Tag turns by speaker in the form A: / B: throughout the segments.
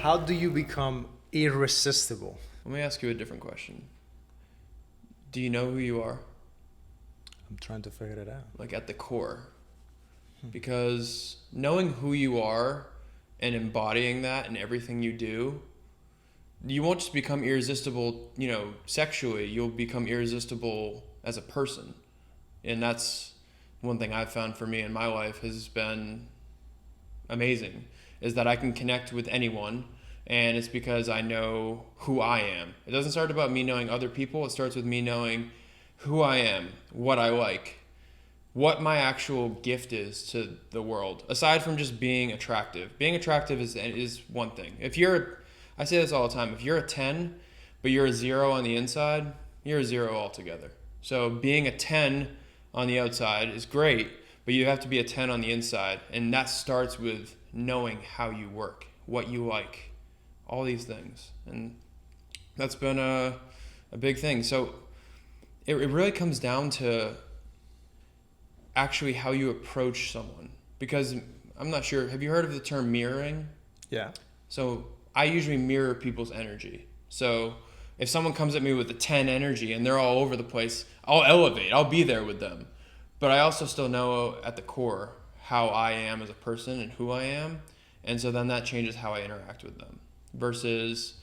A: How do you become irresistible?
B: Let me ask you a different question. Do you know who you are?
A: I'm trying to figure it out.
B: Like at the core. Because knowing who you are and embodying that in everything you do, you won't just become irresistible, sexually. You'll become irresistible as a person. And that's one thing I've found for me in my life has been amazing, is that I can connect with anyone, and it's because I know who I am. It doesn't start about me knowing other people. It starts with me knowing who I am, what I like, what my actual gift is to the world, aside from just being attractive. Being attractive is one thing. I say this all the time, if you're a 10, but you're a 0 on the inside, you're a 0 altogether. So being a 10 on the outside is great, but you have to be a 10 on the inside. And that starts with knowing how you work, what you like, all these things. And that's been a big thing. So it really comes down to actually how you approach someone. Because I'm not sure, have you heard of the term mirroring?
A: Yeah.
B: So I usually mirror people's energy. So if someone comes at me with a 10 energy and they're all over the place, I'll elevate. I'll be there with them. But I also still know at the core how I am as a person and who I am. And so then that changes how I interact with them. Versus,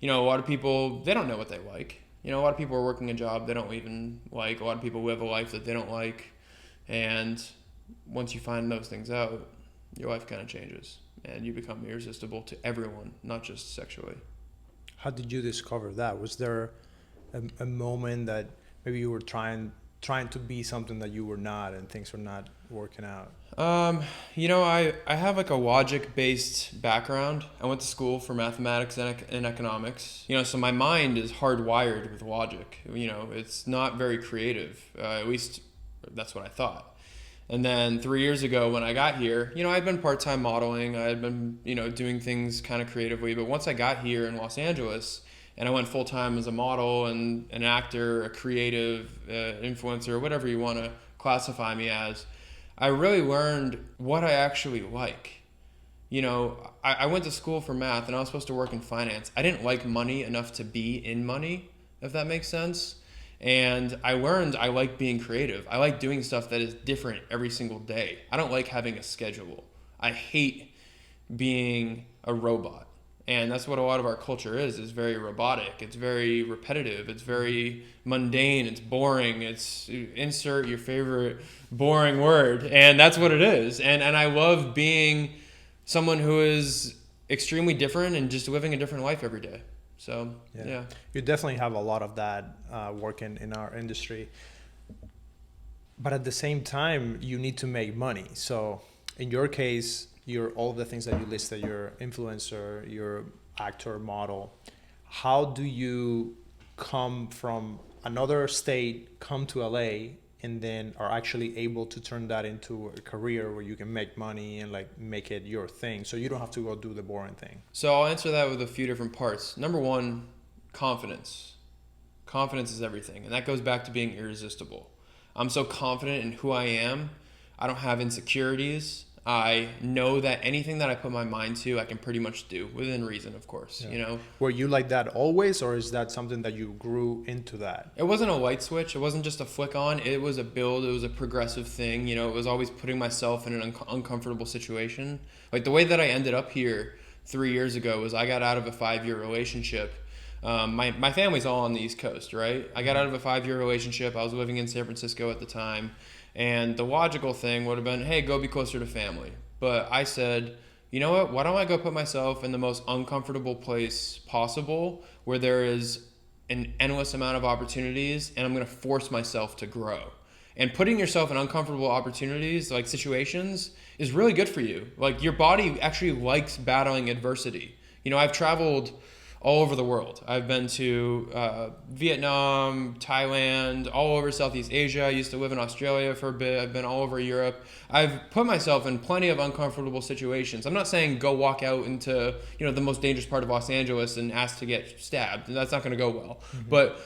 B: a lot of people, they don't know what they like. A lot of people are working a job they don't even like. A lot of people live a life that they don't like. And once you find those things out, your life kind of changes. And you become irresistible to everyone, not just sexually.
A: How did you discover that? Was there a moment that maybe you were trying to be something that you were not and things were not working out?
B: I have like a logic-based background. I went to school for mathematics and economics. So my mind is hardwired with logic. It's not very creative. At least that's what I thought. And then 3 years ago when I got here, I'd been part-time modeling. I had been, doing things kind of creatively. But once I got here in Los Angeles and I went full-time as a model and an actor, a creative influencer, whatever you want to classify me as, I really learned what I actually like. I went to school for math and I was supposed to work in finance. I didn't like money enough to be in money, if that makes sense. And I learned I like being creative. I like doing stuff that is different every single day. I don't like having a schedule. I hate being a robot. And that's what a lot of our culture is very robotic. It's very repetitive. It's very mundane. It's boring. It's insert your favorite boring word. And that's what it is. And I love being someone who is extremely different and just living a different life every day. So, yeah.
A: You definitely have a lot of that working in our industry. But at the same time, you need to make money. So in your case, you're all of the things that you listed, you're influencer, you're actor, model. How do you come from another state, come to LA, and then are actually able to turn that into a career where you can make money and like make it your thing, so you don't have to go do the boring thing?
B: So I'll answer that with a few different parts. Number one, confidence. Confidence is everything, and that goes back to being irresistible. I'm so confident in who I am. I don't have insecurities. I know that anything that I put my mind to, I can pretty much do within reason, of course.
A: Were you like that always, or is that something that you grew into that?
B: It wasn't a light switch. It wasn't just a flick on. It was a build. It was a progressive thing. It was always putting myself in an uncomfortable situation. Like the way that I ended up here 3 years ago was I got out of a 5-year relationship. My family's all on the East Coast, right? I got out of a 5-year relationship. I was living in San Francisco at the time. And the logical thing would have been, hey, go be closer to family. But I said, you know what? Why don't I go put myself in the most uncomfortable place possible where there is an endless amount of opportunities, and I'm going to force myself to grow. And putting yourself in uncomfortable opportunities, like situations, is really good for you. Like your body actually likes battling adversity. I've traveled all over the world. I've been to Vietnam, Thailand, all over Southeast Asia. I used to live in Australia for a bit. I've been all over Europe. I've put myself in plenty of uncomfortable situations. I'm not saying go walk out into the most dangerous part of Los Angeles and ask to get stabbed. That's not going to go well. Mm-hmm. But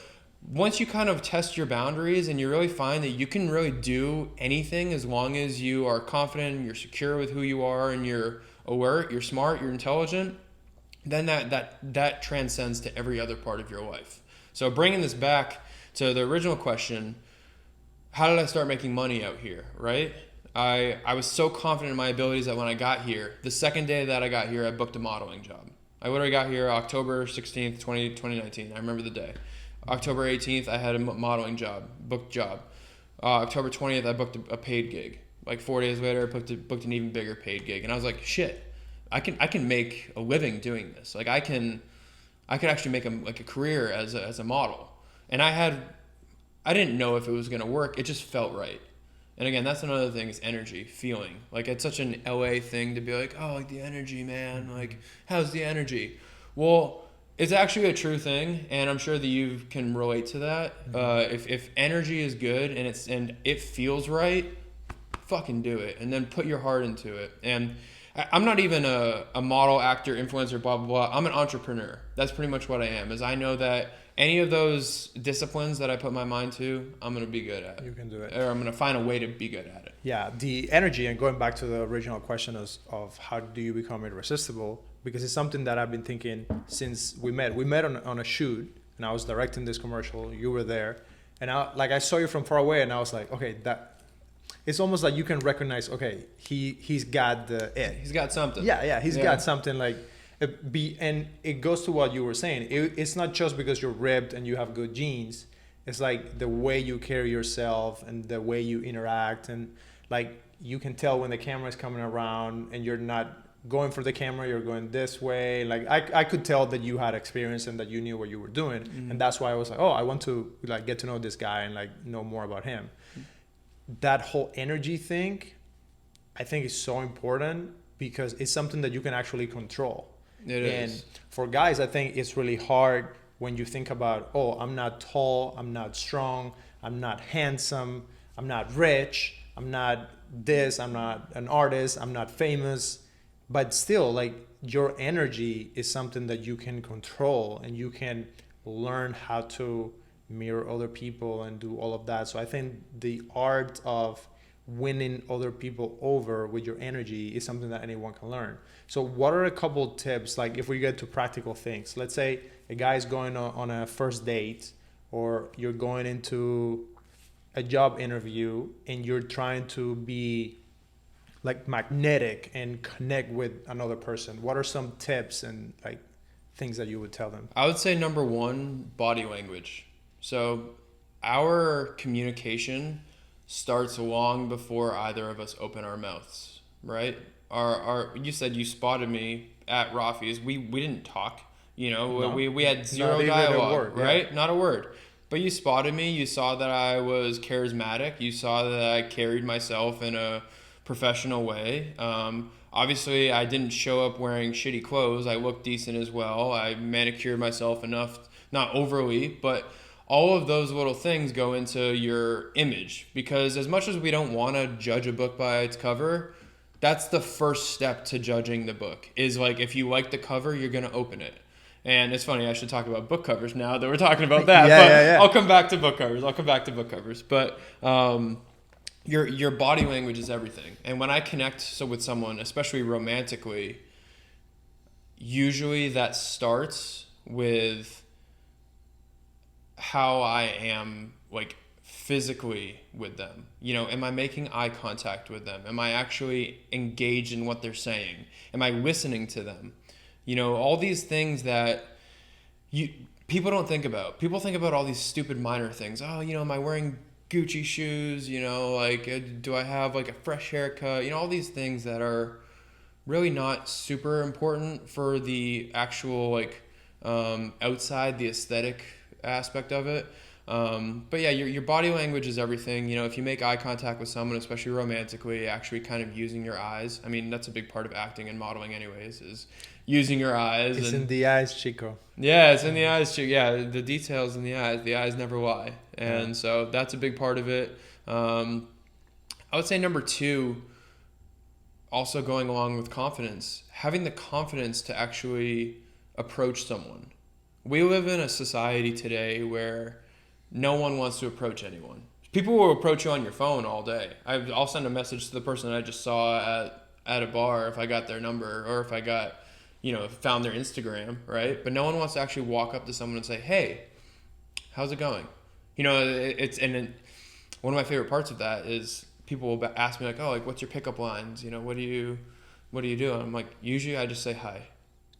B: once you kind of test your boundaries and you really find that you can really do anything as long as you are confident, you're secure with who you are, and you're alert, you're smart, you're intelligent, then that transcends to every other part of your life. So bringing this back to the original question, how did I start making money out here, right? I was so confident in my abilities that when I got here, the second day that I got here, I booked a modeling job. I literally got here October 16th, 2019. I remember the day. October 18th, I had a modeling job, booked job. October 20th, I booked a paid gig. Like 4 days later, I booked an even bigger paid gig. And I was like, shit, I can make a living doing this. Like I could actually make a career as a model. And I didn't know if it was going to work. It just felt right. And again, that's another thing is energy, feeling. Like it's such an LA thing to be like, oh, like the energy, man. Like, how's the energy? Well, it's actually a true thing, and I'm sure that you can relate to that. If energy is good and it feels right, fucking do it, and then put your heart into it. And I'm not even a model, actor, influencer, blah, blah, blah. I'm an entrepreneur. That's pretty much what I am, is I know that any of those disciplines that I put my mind to, I'm going to be good at.
A: You can do it.
B: Or I'm going to find a way to be good at it.
A: Yeah, the energy, and going back to the original question of how do you become irresistible, because it's something that I've been thinking since we met. We met on a shoot, and I was directing this commercial. You were there, and I saw you from far away, and I was like, okay, it's almost like you can recognize, okay, he's got the it.
B: He's got something.
A: Yeah, he's got something like. And it goes to what you were saying. It's not just because you're ripped and you have good genes. It's like the way you carry yourself and the way you interact, and like you can tell when the camera is coming around and you're not going for the camera, you're going this way. Like I could tell that you had experience and that you knew what you were doing, and that's why I was like, oh, I want to like get to know this guy and like know more about him. That whole energy thing, I think, is so important because it's something that you can actually control. And for guys, I think it's really hard when you think about, oh, I'm not tall, I'm not strong, I'm not handsome, I'm not rich, I'm not this, I'm not an artist, I'm not famous. But still, like, your energy is something that you can control, and you can learn how to mirror other people and do all of that. So I think the art of winning other people over with your energy is something that anyone can learn. So what are a couple tips, like if we get to practical things? Let's say a guy's going on a first date, or you're going into a job interview and you're trying to be like magnetic and connect with another person. What are some tips and like things that you would tell them?
B: I would say number one, body language. So our communication starts long before either of us open our mouths, right? You said you spotted me at Rafi's. We didn't talk,
A: No.
B: we had zero
A: Not even a
B: dialogue,
A: word,
B: right?
A: yeah.
B: Not a word. But you spotted me. You saw that I was charismatic. You saw that I carried myself in a professional way. Obviously, I didn't show up wearing shitty clothes. I looked decent as well. I manicured myself enough, not overly, but all of those little things go into your image, because as much as we don't want to judge a book by its cover, that's the first step to judging the book, is like, if you like the cover, you're going to open it. And it's funny, I should talk about book covers now that we're talking about that.
A: Yeah.
B: I'll come back to book covers. But your body language is everything. And when I connect with someone, especially romantically, usually that starts with how I am, like, physically with them. Am I making eye contact with them? Am I actually engaged in what they're saying? Am I listening to them? All these things that people don't think about. People think about all these stupid minor things. Oh, am I wearing Gucci shoes? Do I have like a fresh haircut? All these things that are really not super important for the actual outside, the aesthetic aspect of it. But yeah, your body language is everything. If you make eye contact with someone, especially romantically, actually kind of using your eyes. I mean, that's a big part of acting and modeling anyways, is using your eyes.
A: It's in the eyes, Chico.
B: Yeah, it's in the eyes, Chico. Yeah, the details in the eyes. The eyes never lie. And so that's a big part of it. I would say number two, also going along with confidence, having the confidence to actually approach someone. We live in a society today where no one wants to approach anyone. People will approach you on your phone all day. I'll send a message to the person I just saw at a bar if I got their number, or if I got found their Instagram, right? But no one wants to actually walk up to someone and say, "Hey, how's it going?" One of my favorite parts of that is people will ask me like, "Oh, like what's your pickup lines? What do you do?" And I'm like, usually I just say hi,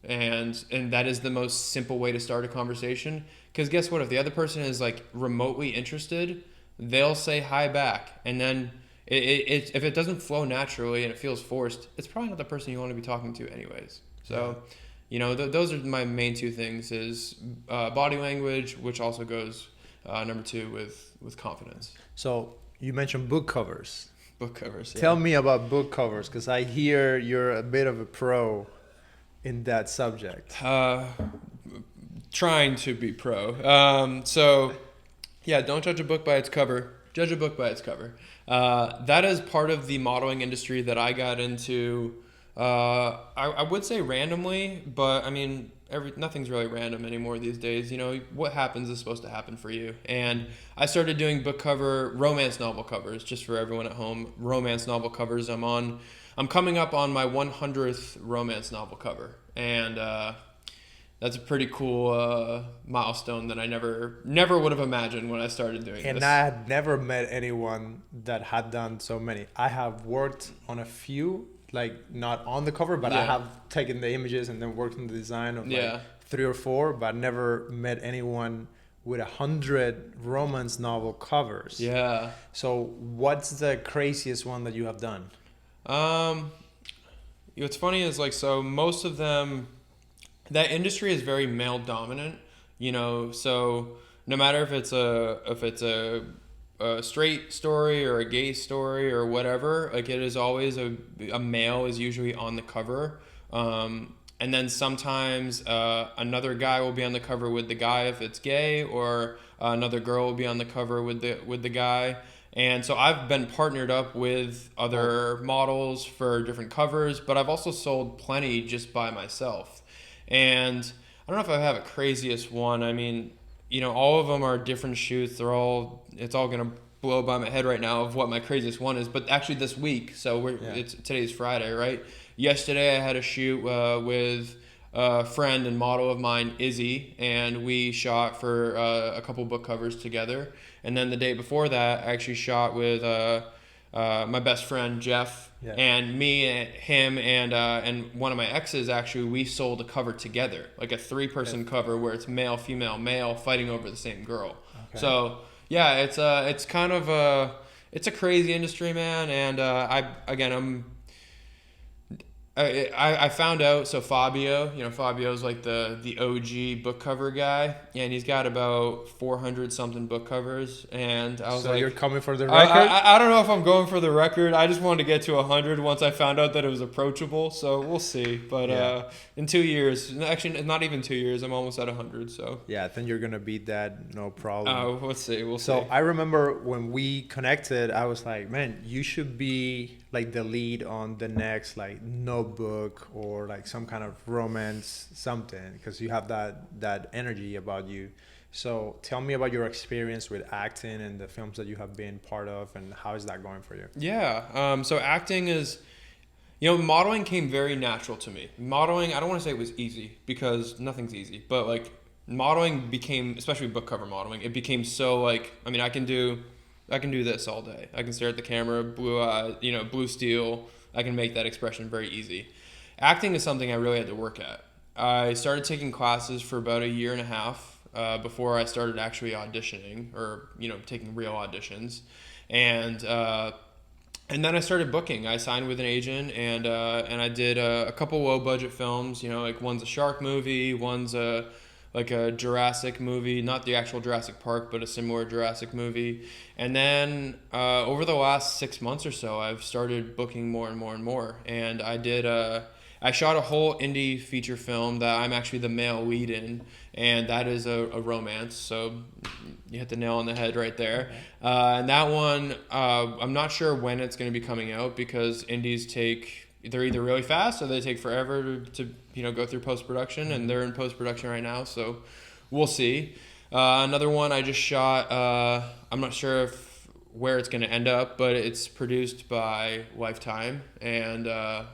B: and that is the most simple way to start a conversation. Because guess what? If the other person is like remotely interested, they'll say hi back, and then if it doesn't flow naturally and it feels forced, it's probably not the person you want to be talking to anyways. So, those are my main two things: is body language, which also goes number two with confidence.
A: So you mentioned book covers.
B: Book covers. Yeah.
A: Tell me about book covers, because I hear you're a bit of a pro in that subject.
B: Trying to be pro. So, yeah, don't judge a book by its cover. Judge a book by its cover. That is part of the modeling industry that I got into. I would say randomly, but I mean, nothing's really random anymore these days. What happens is supposed to happen for you. And I started doing romance novel covers, just for everyone at home. Romance novel covers. I'm coming up on my 100th romance novel cover, and that's a pretty cool milestone that I never would have imagined when I started doing this.
A: And I had never met anyone that had done so many. I have worked on a few, like not on the cover, but I have taken the images and then worked on the design of like 3 or 4, but never met anyone with 100 romance novel covers.
B: Yeah.
A: So what's the craziest one that you have done?
B: What's funny is so most of them, that industry is very male dominant, so no matter if it's a straight story or a gay story or whatever, like it is always a male is usually on the cover. And then sometimes another guy will be on the cover with the guy if it's gay, or another girl will be on the cover with the guy. And so I've been partnered up with other models for different covers, but I've also sold plenty just by myself. And I don't know if I have a craziest one. I mean, all of them are different shoots. It's all going to blow by my head right now of what my craziest one is. But actually this week, today's Friday, right? Yesterday I had a shoot with a friend and model of mine, Izzy, and we shot for a couple book covers together. And then the day before that, I actually shot with my best friend, Jeff, and me and him and one of my exes. Actually, we sold a cover together, like a 3-person cover where it's male, female, male fighting over the same girl. Okay. So yeah, it's kind of it's a crazy industry, man. And I found out, so Fabio's like the OG book cover guy, and he's got about 400 something book covers, and I was
A: so
B: like,
A: you're coming for the record?
B: I don't know if I'm going for the record. I just wanted to get to 100 once I found out that it was approachable, so we'll see. But in 2 years, actually not even 2 years, I'm almost at 100. So
A: yeah, I think you're gonna beat that, no problem.
B: Let's see. We'll see.
A: So I remember when we connected, I was like, man, you should be like the lead on the next like Notebook or like some kind of romance something, because you have that energy about you. So tell me about your experience with acting and the films that you have been part of, and how is that going for you?
B: Yeah. So acting is, modeling came very natural to me. Modeling, I don't want to say it was easy, because nothing's easy, but like modeling became, especially book cover modeling, it became so like, I mean, I can do this all day. I can stare at the camera, blue steel. I can make that expression very easy. Acting is something I really had to work at. I started taking classes for about 1.5 years before I started actually auditioning, or taking real auditions, and then I started booking. I signed with an agent, and I did a couple low budget films. Like one's a shark movie, one's like a Jurassic movie, not the actual Jurassic Park, but a similar Jurassic movie. And then over the last 6 months or so, I've started booking more and more and more. And I shot a whole indie feature film that I'm actually the male lead in, and that is a romance. So you hit the nail on the head right there. And that one, I'm not sure when it's going to be coming out, because indies they're either really fast or they take forever to go through post-production, and they're in post-production right now, so we'll see. Another one I just shot, I'm not sure if where it's going to end up, but it's produced by Lifetime, and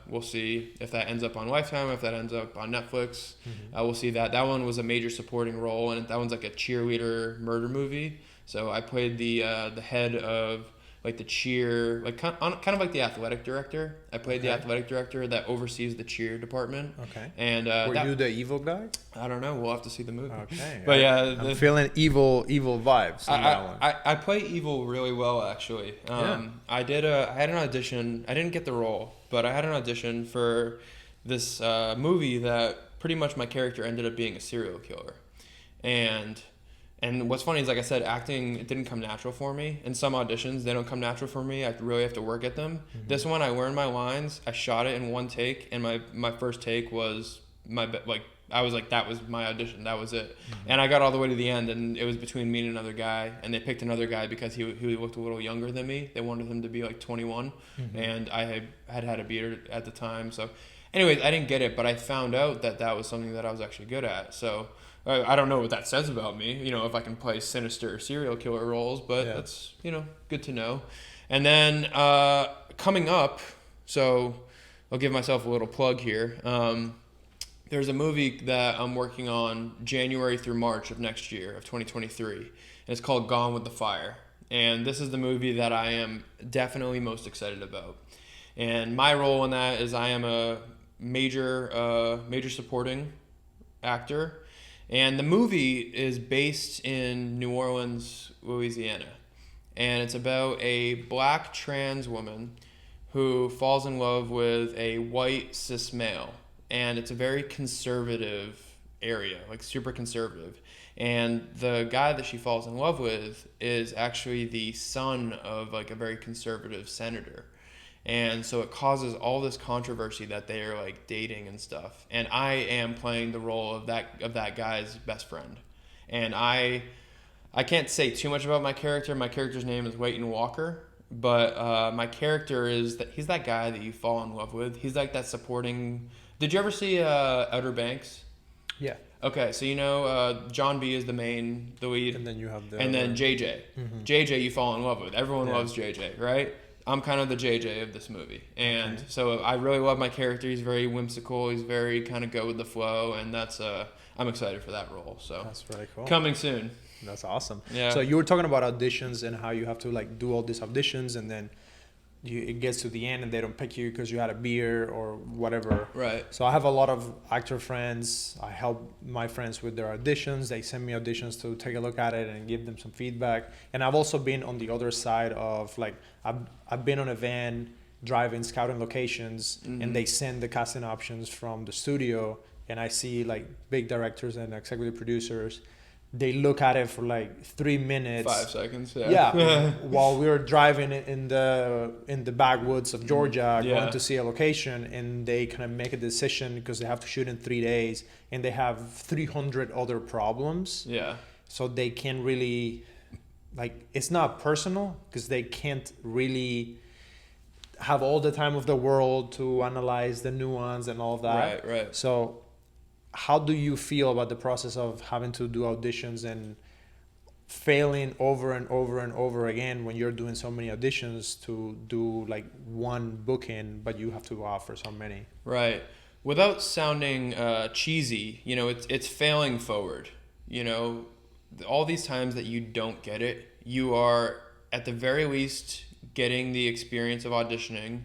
B: we'll see if that ends up on Lifetime, if that ends up on Netflix. We'll see that. That one was a major supporting role, and that one's like a cheerleader murder movie. So I played the head of like the cheer, like kind of like the athletic director. I played the athletic director that oversees the cheer department.
A: Okay.
B: And
A: were you the evil guy?
B: I don't know. We'll have to see the movie.
A: Okay.
B: But
A: I'm feeling evil vibes in that one.
B: I play evil really well, actually. I had an audition. I didn't get the role, but I had an audition for this movie that pretty much my character ended up being a serial killer. And what's funny is, like I said, acting, it didn't come natural for me. In some auditions, they don't come natural for me. I really have to work at them. This one, I learned my lines. I shot it in one take, and my first take was I was like, that was my audition. That was it. And I got all the way to the end, and it was between me and another guy, and they picked another guy because he looked a little younger than me. They wanted him to be like 21, and I had a beard at the time. So anyways, I didn't get it, but I found out that was something that I was actually good at. So I don't know what that says about me, if I can play sinister serial killer roles, but that's, good to know. And then coming up, so I'll give myself a little plug here. There's a movie that I'm working on January through March of next year, of 2023, and it's called Gone with the Fire. And this is the movie that I am definitely most excited about. And my role in that is I am a major supporting actor. And the movie is based in New Orleans, Louisiana. And it's about a black trans woman who falls in love with a white cis male. And it's a very conservative area, like super conservative. And the guy that she falls in love with is actually the son of like a very conservative senator. And so it causes all this controversy that they are like dating and stuff. And I am playing the role of that guy's best friend. And I can't say too much about my character. My character's name is Wayton Walker, but my character is that he's that guy that you fall in love with. He's like that supporting. Did you ever see Outer Banks?
A: Yeah.
B: Okay, so John B is the lead,
A: and then you have
B: then JJ. JJ you fall in love with. Everyone loves JJ, right? I'm kind of the JJ of this movie. And so I really love my character. He's very whimsical. He's very kind of go with the flow. And that's, I'm excited for that role. So
A: that's really cool.
B: Coming soon.
A: That's awesome.
B: Yeah.
A: So you were talking about auditions and how you have to like do all these auditions and then it gets to the end and they don't pick you because you had a beer or whatever.
B: Right.
A: So I have a lot of actor friends. I help my friends with their auditions. They send me auditions to take a look at it and give them some feedback. And I've also been on the other side of like, I've been on a van driving, scouting locations, and they send the casting options from the studio, and I see like big directors and executive producers. They look at it for like 3 minutes.
B: 5 seconds.
A: Yeah. While we were driving in the backwoods of Georgia, going to see a location, and they kind of make a decision because they have to shoot in 3 days, and they have 300 other problems.
B: Yeah.
A: So they can't really, like, it's not personal because they can't really have all the time of the world to analyze the nuance and all of that.
B: Right.
A: So how do you feel about the process of having to do auditions and failing over and over and over again when you're doing so many auditions to do like one booking, but you have to offer so many?
B: Right. Without sounding cheesy, it's failing forward. All these times that you don't get it, you are at the very least getting the experience of auditioning.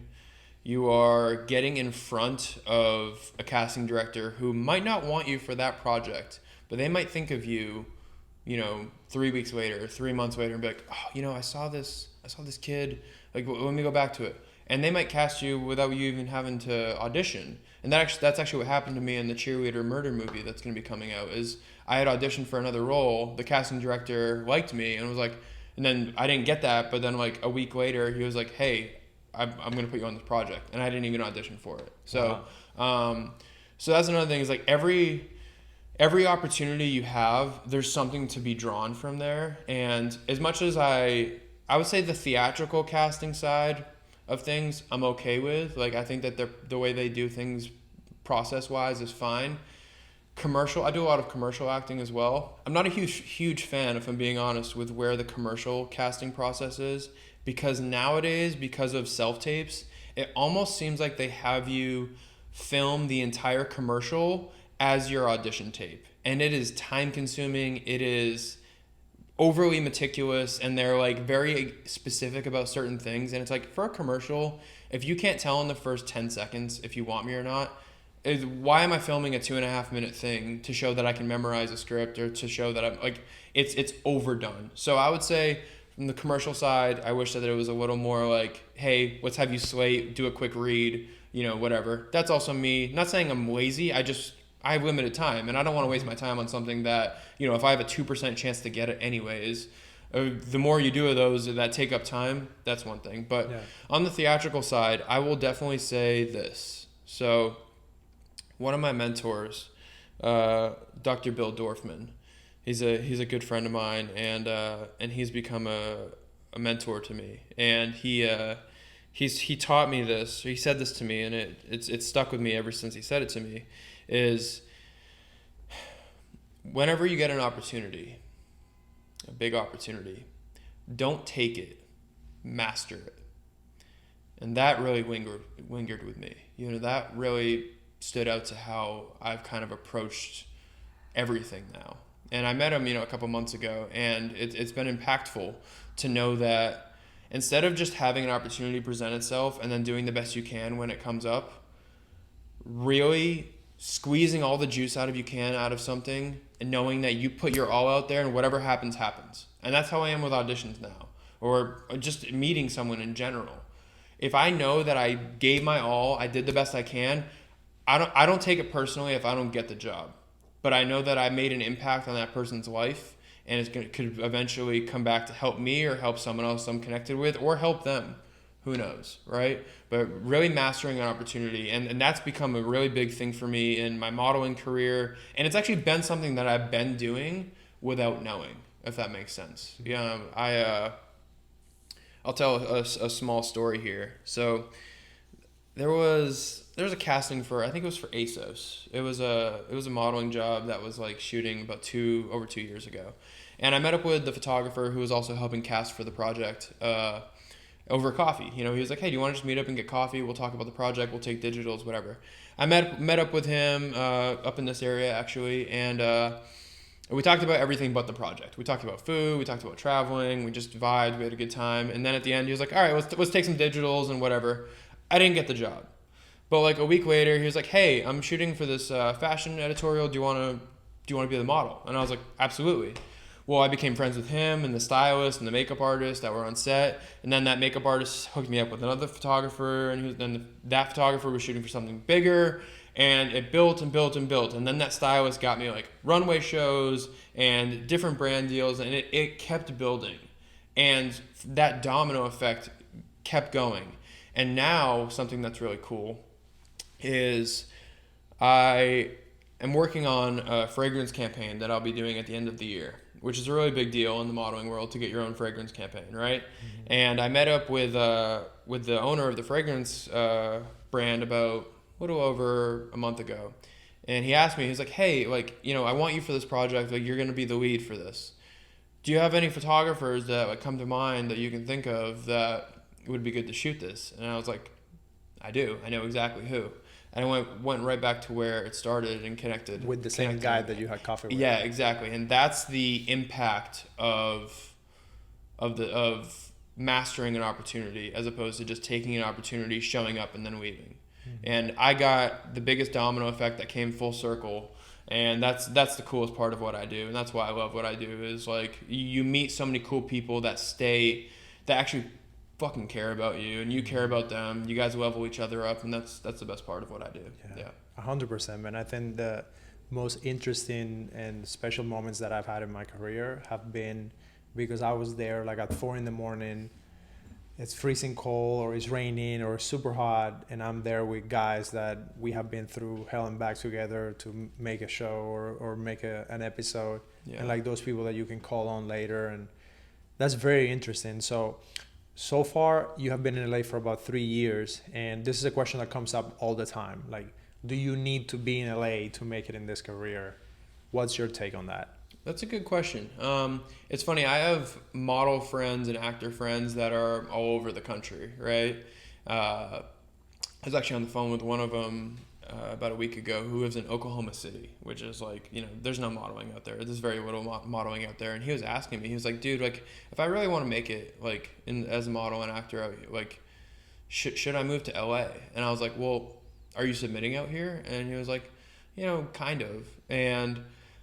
B: You are getting in front of a casting director who might not want you for that project, but they might think of you, 3 weeks later, 3 months later, and be like, oh, I saw this kid. Like, let me go back to it. And they might cast you without you even having to audition. And that's actually what happened to me in the cheerleader murder movie that's going to be coming out. Is I had auditioned for another role. The casting director liked me and was like, and then I didn't get that. But then like a week later, he was like, hey, I'm going to put you on this project. And I didn't even audition for it. So, so that's another thing is like every opportunity you have, there's something to be drawn from there. And as much as I would say the theatrical casting side of things, I'm okay with. Like, I think that the way they do things process-wise is fine. I do a lot of commercial acting as well. I'm not a huge fan, if I'm being honest, with where the commercial casting process is, because nowadays, because of self-tapes, it almost seems like they have you film the entire commercial as your audition tape. And it is time consuming, it is overly meticulous, and they're like very specific about certain things. And it's like, for a commercial, if you can't tell in the first 10 seconds if you want me or not, why am I filming a 2.5 minute thing to show that I can memorize a script, or to show that I'm like, it's overdone. So I would say from the commercial side, I wish that it was a little more like, hey, let's have you slate, do a quick read, whatever. That's also me. Not saying I'm lazy. I have limited time, and I don't want to waste my time on something that, if I have a 2% chance to get it anyways, the more you do of those that take up time, that's one thing. But on the theatrical side, I will definitely say this. So one of my mentors, Dr. Bill Dorfman, he's a good friend of mine, and he's become a mentor to me. And he taught me this. He said this to me, and it's stuck with me ever since he said it to me. Is whenever you get an opportunity, a big opportunity, don't take it, master it. And that really lingered with me. That really stood out to how I've kind of approached everything now. And I met him, a couple months ago, and it's been impactful to know that instead of just having an opportunity present itself and then doing the best you can when it comes up, really squeezing all the juice out of something, and knowing that you put your all out there, and whatever happens, happens. And that's how I am with auditions now, or just meeting someone in general. If I know that I gave my all, I did the best I can, I don't take it personally if I don't get the job. But I know that I made an impact on that person's life, and could eventually come back to help me, or help someone else I'm connected with, or help them. Who knows, right? But really mastering an opportunity, and that's become a really big thing for me in my modeling career. And it's actually been something that I've been doing without knowing, if that makes sense. I'll tell a small story here. So there was a casting for, I think it was for ASOS. It was a modeling job that was like shooting about over 2 years ago. And I met up with the photographer who was also helping cast for the project over coffee. He was like, hey, do you want to just meet up and get coffee? We'll talk about the project. We'll take digitals, whatever. I met up with him up in this area, actually, and we talked about everything but the project. We talked about food. We talked about traveling. We just vibed. We had a good time. And then at the end, he was like, all right, let's take some digitals and whatever. I didn't get the job. But like a week later, he was like, hey, I'm shooting for this fashion editorial. Do you want to be the model? And I was like, absolutely. Well, I became friends with him and the stylist and the makeup artist that were on set. And then that makeup artist hooked me up with another photographer, and that photographer was shooting for something bigger. And it built and built and built. And then that stylist got me like runway shows and different brand deals, and it kept building. And that domino effect kept going. And now something that's really cool is I am working on a fragrance campaign that I'll be doing at the end of the year, which is a really big deal in the modeling world to get your own fragrance campaign, right? Mm-hmm. And I met up with the owner of the fragrance brand about a little over a month ago. And he asked me, he's like, hey, like, I want you for this project. Like, you're going to be the lead for this. Do you have any photographers that like come to mind that you can think of that would be good to shoot this? And I was like, I do. I know exactly who. And I went right back to where it started and connected.
A: With the same guy that you had coffee with.
B: Yeah, exactly. And that's the impact of mastering an opportunity, as opposed to just taking an opportunity, showing up, and then leaving. Mm-hmm. And I got the biggest domino effect that came full circle. And that's the coolest part of what I do. And that's why I love what I do, is like you meet so many cool people that actually fucking care about you, and you care about them. You guys level each other up, and that's the best part of what I do. Yeah.
A: 100%, man. I think the most interesting and special moments that I've had in my career have been because I was there like at 4 a.m. It's freezing cold, or it's raining, or super hot, and I'm there with guys that we have been through hell and back together to make a show or make an episode. Yeah. And like those people that you can call on later, and that's very interesting. So far, you have been in LA for about 3 years, and this is a question that comes up all the time. Like, do you need to be in LA to make it in this career? What's your take on that?
B: That's a good question. It's funny. I have model friends and actor friends that are all over the country, right? I was actually on the phone with one of them about a week ago who lives in Oklahoma City, which is like, there's no modeling out there. There's very little modeling out there. And he was asking me, he was like, dude, like, if I really want to make it, like, as a model and actor, like, should I move to LA? And I was like, well, are you submitting out here? And he was like, kind of. And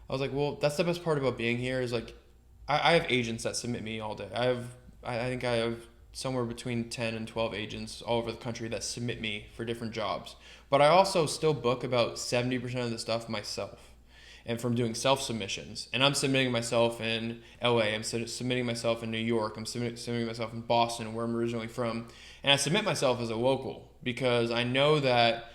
B: I was like, well, that's the best part about being here is like, I have agents that submit me all day. I think I have somewhere between 10 and 12 agents all over the country that submit me for different jobs. But I also still book about 70% of the stuff myself and from doing self-submissions. And I'm submitting myself in LA. I'm submitting myself in New York. I'm submitting myself in Boston, where I'm originally from. And I submit myself as a local because I know that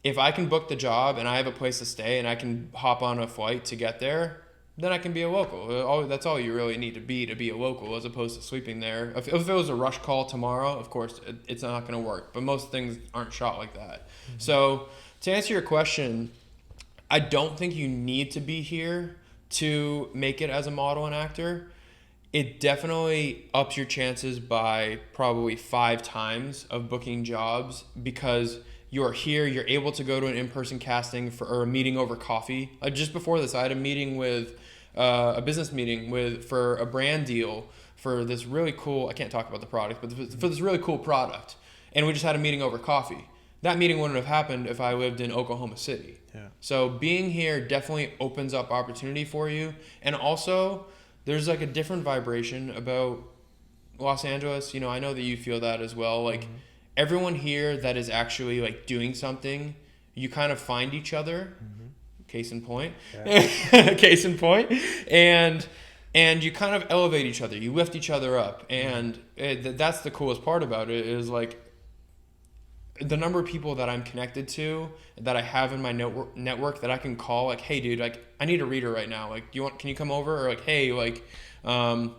B: if I can book the job and I have a place to stay and I can hop on a flight to get there, then I can be a local. That's all you really need to be a local, as opposed to sleeping there. If it was a rush call tomorrow, of course, it's not going to work. But most things aren't shot like that. Mm-hmm. So to answer your question, I don't think you need to be here to make it as a model and actor. It definitely ups your chances by probably 5 times of booking jobs because you're here, you're able to go to an in-person casting or a meeting over coffee. Just before this, I had a meeting with a business meeting for a brand deal for this really cool, I can't talk about the product, but for this really cool product. And we just had a meeting over coffee. That meeting wouldn't have happened if I lived in Oklahoma City. Yeah. So being here definitely opens up opportunity for you. And also, there's like a different vibration about Los Angeles. I know that you feel that as well. Like, everyone here that is actually like doing something, you kind of find each other. Case in point. Yeah. Case in point. And you kind of elevate each other. You lift each other up. And that's the coolest part about it is like the number of people that I'm connected to, that I have in my network that I can call like, hey dude, like I need a reader right now. Like, can you come over? Or like, hey, like, I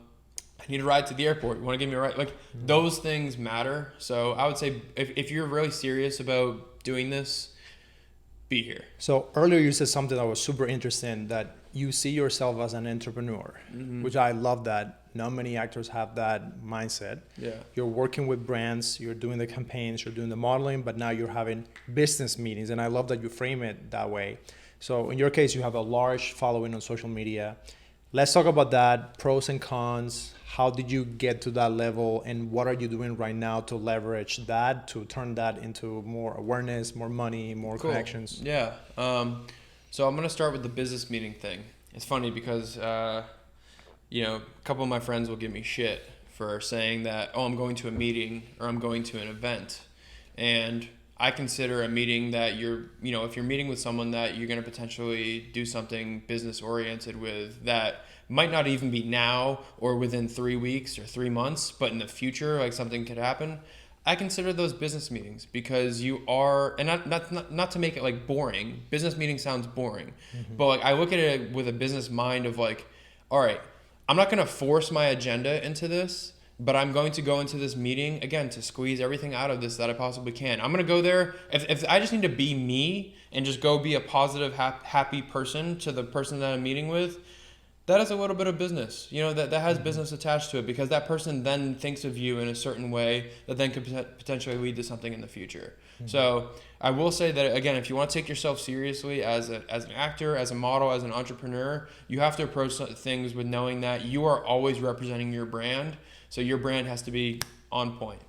B: need a ride to the airport. You want to give me a ride? Like, those things matter. So I would say if you're really serious about doing this, be here.
A: So earlier you said something that was super interesting, that you see yourself as an entrepreneur, which I love that. Not many actors have that mindset. Yeah. You're working with brands, you're doing the campaigns, you're doing the modeling, but now you're having business meetings. And I love that you frame it that way. So in your case, you have a large following on social media. Let's talk about that, pros and cons. How did you get to that level, and what are you doing right now to leverage that, to turn that into more awareness, more money, more connections?
B: Yeah. So I'm going to start with the business meeting thing. It's funny because, a couple of my friends will give me shit for saying that, I'm going to a meeting or I'm going to an event. And I consider a meeting that if you're meeting with someone that you're going to potentially do something business oriented with that might not even be now or within 3 weeks or 3 months, but in the future, like something could happen. I consider those business meetings because you are, and not to make it like boring. Business meeting sounds boring, but like I look at it with a business mind of like, all right, I'm not going to force my agenda into this, but I'm going to go into this meeting, again, to squeeze everything out of this that I possibly can. I'm going to go there. If I just need to be me and just go be a positive, happy person to the person that I'm meeting with, that is a little bit of business. That has business attached to it because that person then thinks of you in a certain way that then could potentially lead to something in the future. So I will say that, again, if you want to take yourself seriously as an actor, as a model, as an entrepreneur, you have to approach things with knowing that you are always representing your brand. So your brand has to be on point.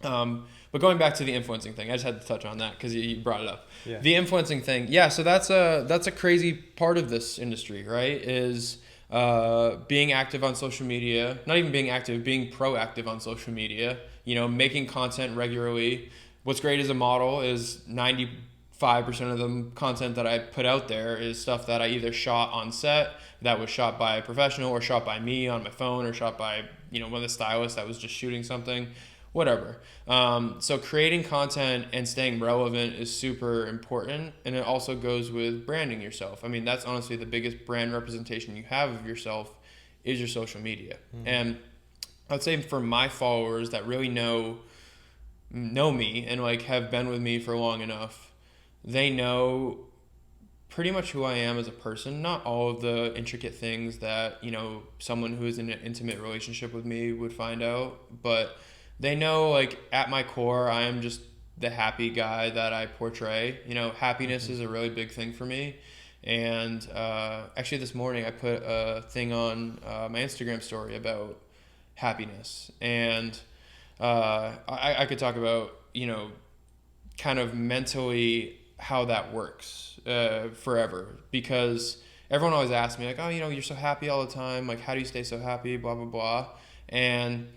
B: But going back to the influencing thing, I just had to touch on that because you brought it up. Yeah. The influencing thing, yeah. So that's a crazy part of this industry, right? Is being active on social media, not even being active, being proactive on social media. Making content regularly. What's great as a model is 95% of the content that I put out there is stuff that I either shot on set, that was shot by a professional, or shot by me on my phone, or shot by one of the stylists that was just shooting something. Whatever. So creating content and staying relevant is super important. And it also goes with branding yourself. I mean, that's honestly the biggest brand representation you have of yourself is your social media. And I'd say for my followers that really know me and like have been with me for long enough, they know pretty much who I am as a person. Not all of the intricate things that, you know, someone who is in an intimate relationship with me would find out, but they know, like, at my core, I am just the happy guy that I portray. You know, happiness is a really big thing for me. And actually, this morning I put a thing on my Instagram story about happiness. And I could talk about, you know, kind of mentally how that works forever, because everyone always asks me, like, oh, you know, you're so happy all the time, like, how do you stay so happy, blah blah blah. And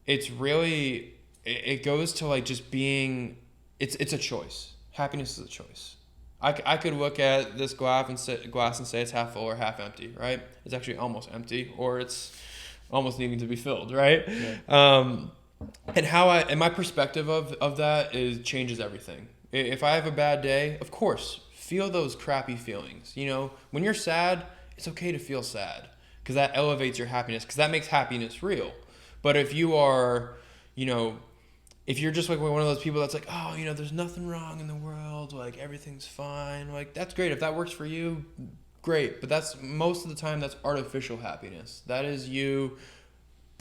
B: it's really, it goes to, like, just being, it's a choice. Happiness is a choice. I could look at this glass and say it's half full or half empty, right? It's actually almost empty, or it's almost needing to be filled, right? Yeah. And my perspective of that is changes everything. If I have a bad day, of course, feel those crappy feelings. You know, when you're sad, it's okay to feel sad, because that elevates your happiness, because that makes happiness real. But if you are, you know, if you're just like one of those people that's like, oh, you know, there's nothing wrong in the world, like, everything's fine, like, that's great. If that works for you, great. But that's, most of the time, that's artificial happiness. That is you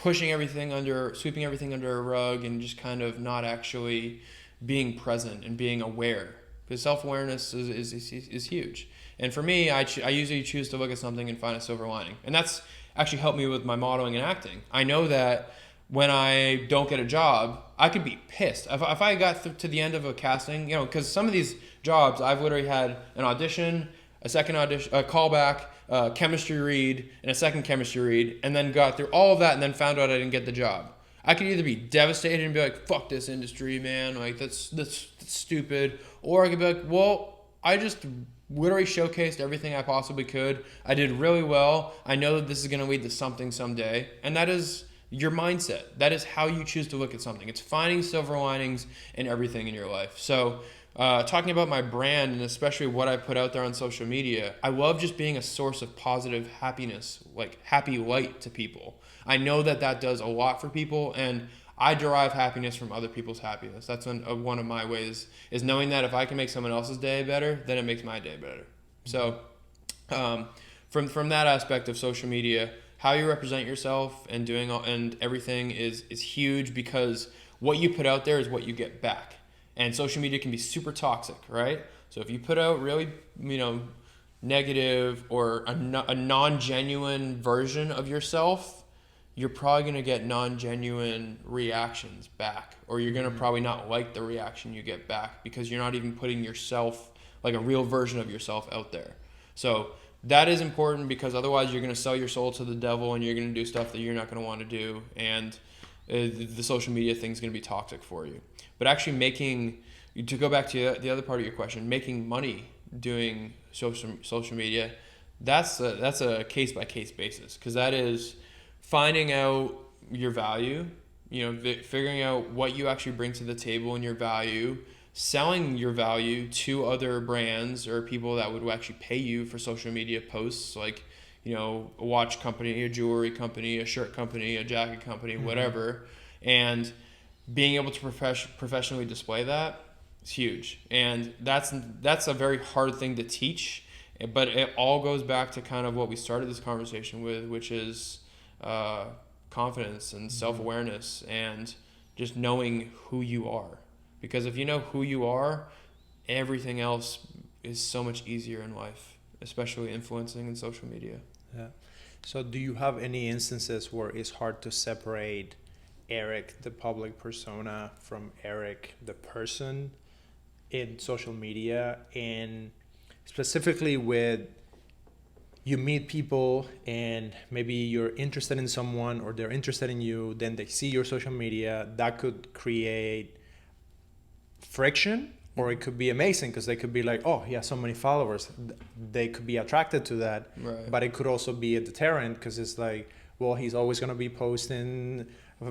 B: sweeping everything under a rug, and just kind of not actually being present and being aware. Because self-awareness is huge. And for me, I usually choose to look at something and find a silver lining. And that's actually helped me with my modeling and acting. I know that when I don't get a job, I could be pissed. If I got to the end of a casting, you know, because some of these jobs, I've literally had an audition, a second audition, a callback, a chemistry read, and a second chemistry read, and then got through all of that and then found out I didn't get the job. I could either be devastated and be like, fuck this industry, man, like, that's stupid, or I could be like, well, I just literally showcased everything I possibly could. I did really well. I know that this is going to lead to something someday, and that is your mindset. That is how you choose to look at something. It's finding silver linings in everything in your life. So talking about my brand, and especially what I put out there on social media, I love just being a source of positive happiness, like happy light to people. I know that does a lot for people, and I derive happiness from other people's happiness. That's one of my ways, is knowing that if I can make someone else's day better, then it makes my day better. So from that aspect of social media, how you represent yourself and everything is huge, because what you put out there is what you get back. And social media can be super toxic, right? So if you put out really, you know, negative or a non-genuine version of yourself, you're probably going to get non-genuine reactions back, or you're going to probably not like the reaction you get back, because you're not even putting yourself, like a real version of yourself, out there. So that is important, because otherwise you're going to sell your soul to the devil, and you're going to do stuff that you're not going to want to do, and the social media thing is going to be toxic for you. But actually to go back to the other part of your question, making money doing social media, that's a case-by-case basis, because that is finding out your value, you know, figuring out what you actually bring to the table and your value, selling your value to other brands or people that would actually pay you for social media posts, like, you know, a watch company, a jewelry company, a shirt company, a jacket company, whatever. And being able to professionally display that is huge. And that's a very hard thing to teach, but it all goes back to kind of what we started this conversation with, which is confidence and self-awareness, and just knowing who you are. Because if you know who you are, everything else is so much easier in life, especially influencing in social media.
A: Yeah. So do you have any instances where it's hard to separate Eric, the public persona, from Eric, the person in social media? And specifically with, you meet people and maybe you're interested in someone or they're interested in you, then they see your social media, that could create friction, or it could be amazing because they could be like, oh, he has so many followers. They could be attracted to that. Right. But it could also be a deterrent, because it's like, well, he's always going to be posting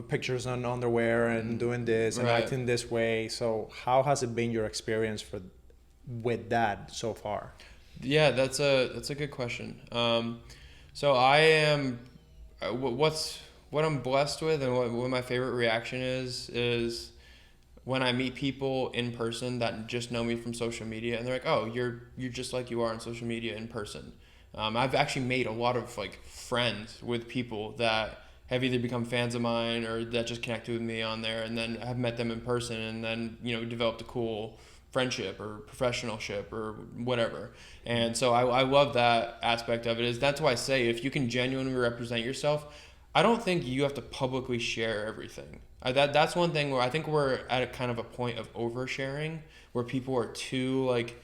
A: pictures on underwear and doing this and acting this way. So how has it been your experience with that so far?
B: Yeah, that's a good question. So I am, what I'm blessed with, and what my favorite reaction is when I meet people in person that just know me from social media, and they're like, oh, you're just like you are on social media in person. I've actually made a lot of like friends with people that have either become fans of mine or that just connected with me on there, and then have met them in person, and then developed a cool friendship or professionalship or whatever. And so I love that aspect of it. That's why I say, if you can genuinely represent yourself, I don't think you have to publicly share everything. That's one thing where I think we're at a kind of a point of oversharing, where people are too like,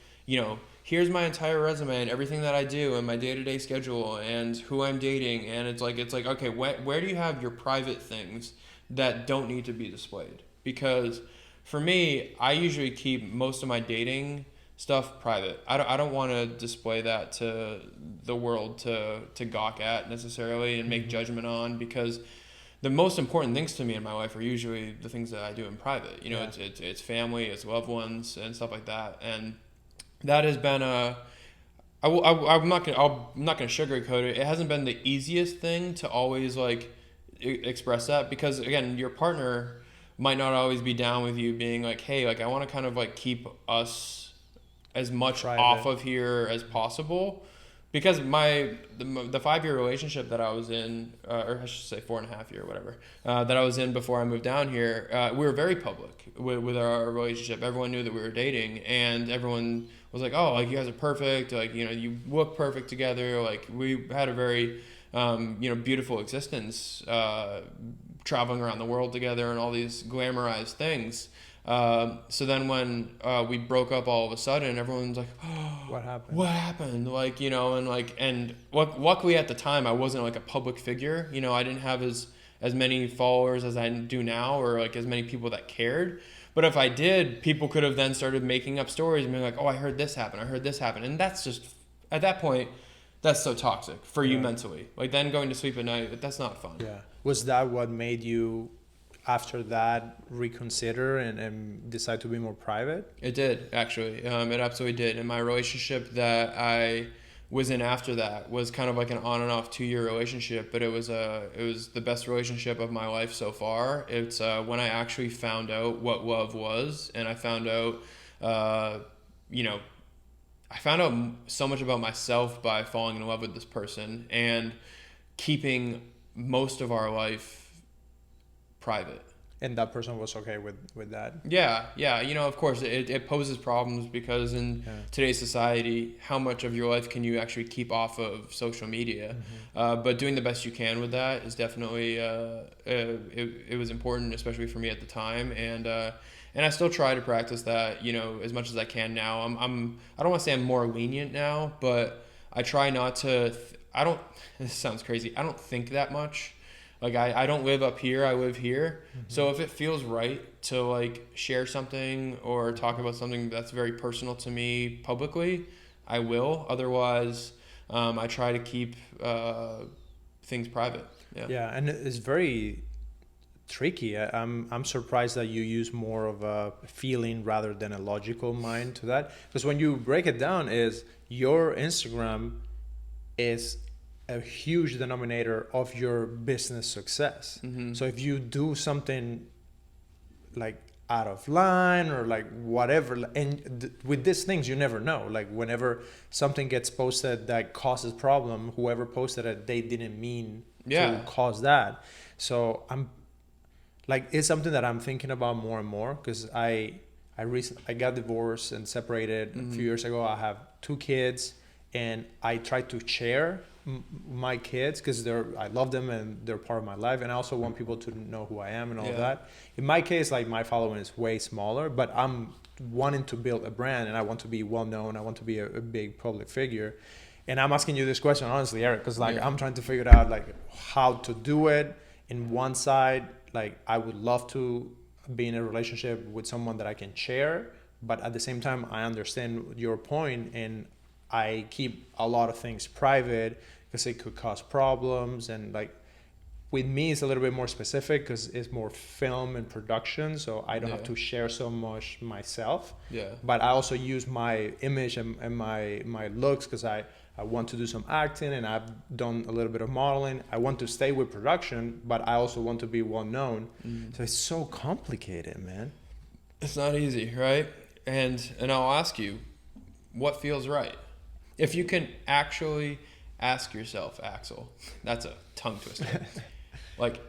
B: here's my entire resume and everything that I do and my day-to-day schedule and who I'm dating, and it's like okay, where do you have your private things that don't need to be displayed? Because for me, I usually keep most of my dating stuff private. I don't want to display that to the world to gawk at necessarily and make judgment on, because the most important things to me in my life are usually the things that I do in private. It's family, it's loved ones, and stuff like that. And that has been I'm not gonna sugarcoat it. It hasn't been the easiest thing to always like express that, because again, your partner might not always be down with you being like, hey, like I want to kind of like keep us as much
A: private
B: off of here as possible. Because the 5-year relationship that I was in, or I should say 4.5 year, whatever, that I was in before I moved down here, we were very public with our relationship. Everyone knew that we were dating, and everyone was like, oh, like you guys are perfect. Like, you look perfect together. Like we had a very, beautiful existence, traveling around the world together and all these glamorized things. So then when we broke up all of a sudden, everyone's like, oh,
A: What happened?
B: What happened? Like, and luckily at the time I wasn't like a public figure. I didn't have as many followers as I do now, or like as many people that cared. But if I did, people could have then started making up stories and being like, oh, I heard this happen. And that's just, at that point, that's so toxic for you mentally. Like then going to sleep at night, that's not fun.
A: Yeah. Was that what made you, after that, reconsider and decide to be more private?
B: It did, actually. It absolutely did. And my relationship that I was in after that was kind of like an on and off 2-year relationship, but it was the best relationship of my life so far. It's when I actually found out what love was, and I found out, I found out so much about myself by falling in love with this person and keeping most of our life private.
A: And that person was okay with that?
B: Yeah. Of course, it poses problems, because in today's society, how much of your life can you actually keep off of social media? But doing the best you can with that is definitely, it was important, especially for me at the time. And I still try to practice that, as much as I can now. I don't want to say I'm more lenient now, but I try not to, this sounds crazy, I don't think that much. Like I don't live up here, I live here. So if it feels right to like share something or talk about something that's very personal to me publicly, I will. Otherwise, I try to keep things private.
A: Yeah, and it's very tricky. I'm surprised that you use more of a feeling rather than a logical mind to that. Because when you break it down, is your Instagram is a huge denominator of your business success. So if you do something like out of line or like whatever, and with these things you never know, like whenever something gets posted that causes problem, whoever posted it, they didn't mean to cause that. So I'm like, it's something that I'm thinking about more and more, because I got divorced and separated a few years ago. I have 2 kids, and I try to share my kids because I love them and they're part of my life, and I also want people to know who I am and all of that. In my case, like my following is way smaller, but I'm wanting to build a brand and I want to be well known. I want to be a big public figure. And I'm asking you this question honestly, Eric, because like I'm trying to figure out like how to do it. In one side, like I would love to be in a relationship with someone that I can share, but at the same time I understand your point, and I keep a lot of things private because it could cause problems. And like with me, it's a little bit more specific because it's more film and production, so I don't have to share so much myself. But I also use my image and my looks because I want to do some acting, and I've done a little bit of modeling. I want to stay with production, but I also want to be well known. So it's so complicated, man.
B: It's not easy, right? And I'll ask you, what feels right? If you can actually ask yourself, Axel, that's a tongue twister. Like,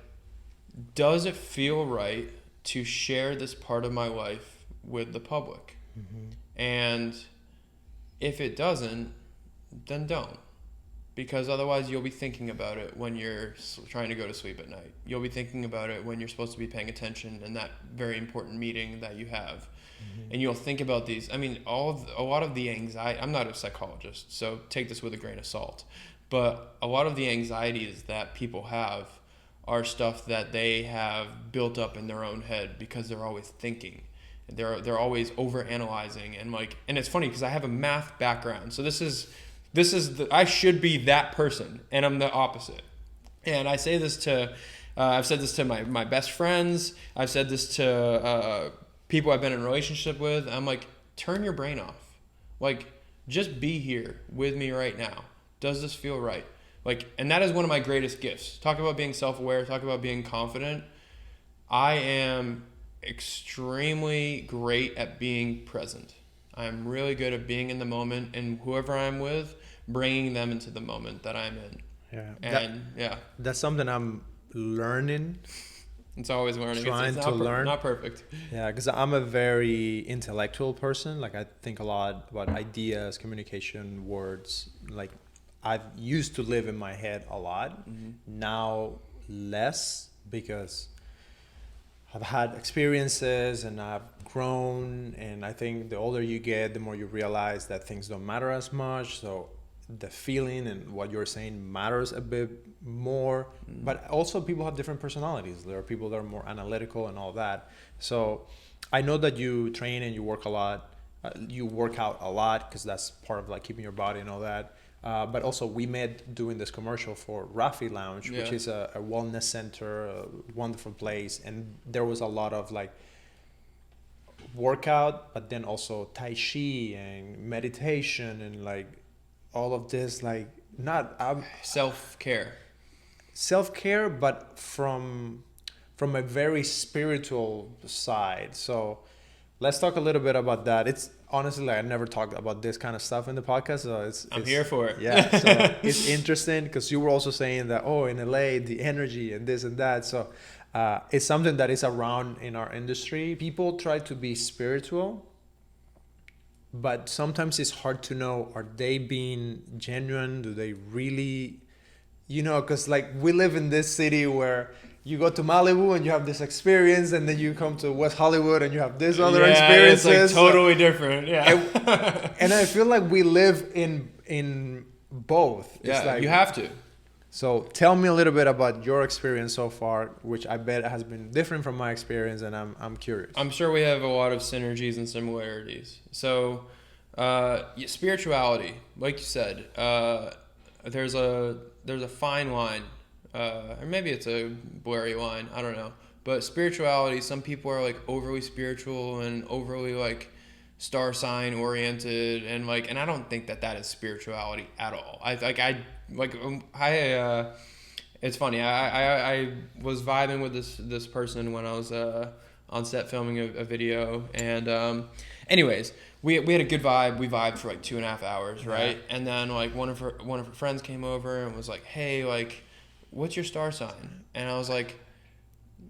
B: does it feel right to share this part of my life with the public?
A: Mm-hmm.
B: And if it doesn't, then don't. Because otherwise you'll be thinking about it when you're trying to go to sleep at night. You'll be thinking about it when you're supposed to be paying attention in that very important meeting that you have. Mm-hmm. And you'll think about these. I mean, a lot of the anxiety, I'm not a psychologist, so take this with a grain of salt. But a lot of the anxieties that people have are stuff that they have built up in their own head because they're always thinking. They're always overanalyzing, and it's funny because I have a math background. So this is I should be that person, and I'm the opposite. And I say this to, I've said this to my best friends. I've said this to people I've been in a relationship with. I'm like, turn your brain off. Like, just be here with me right now. Does this feel right? Like, and that is one of my greatest gifts. Talk about being self-aware. Talk about being confident. I am extremely great at being present. I'm really good at being in the moment, and whoever I'm with, bringing them into the moment that I'm in.
A: Yeah.
B: And
A: that's something I'm learning.
B: It's always learning.
A: Trying to learn.
B: Not perfect.
A: Yeah, because I'm a very intellectual person. Like, I think a lot about ideas, communication, words. Like, I used to live in my head a lot. Mm-hmm. Now less, because I've had experiences and I've grown, and I think the older you get, the more you realize that things don't matter as much. So the feeling and what you're saying matters a bit more. Mm. But also people have different personalities. There are people that are more analytical and all that. So I know that you train and you work a lot. You work out a lot because that's part of like keeping your body and all that. But also we met doing this commercial for Rafi Lounge, which is a wellness center, a wonderful place. And there was a lot of like workout, but then also Tai Chi and meditation and like all of this, like
B: self-care,
A: but from a very spiritual side. So let's talk a little bit about that. It's honestly like I never talked about this kind of stuff in the podcast, so
B: I'm here for it.
A: Yeah, so it's interesting because you were also saying that in LA the energy and this and that. So it's something that is around in our industry. People try to be spiritual, but sometimes it's hard to know, are they being genuine? Do they really, because like we live in this city where you go to Malibu and you have this experience, and then you come to West Hollywood and you have this other experiences.
B: It's like totally different. Yeah.
A: And I feel like we live in both.
B: Yeah,
A: it's like,
B: you have to.
A: So tell me a little bit about your experience so far, which I bet has been different from my experience, and I'm curious.
B: I'm sure we have a lot of synergies and similarities. So, spirituality, like you said, there's a fine line, or maybe it's a blurry line. I don't know. But spirituality, some people are like overly spiritual and overly like star sign oriented, and I don't think that is spirituality at all. It's funny. I was vibing with this person when I was on set filming a video, and anyways, we had a good vibe. We vibed for like 2.5 hours, right? Yeah. And then like one of her friends came over and was like, "Hey, like, what's your star sign?" And I was like,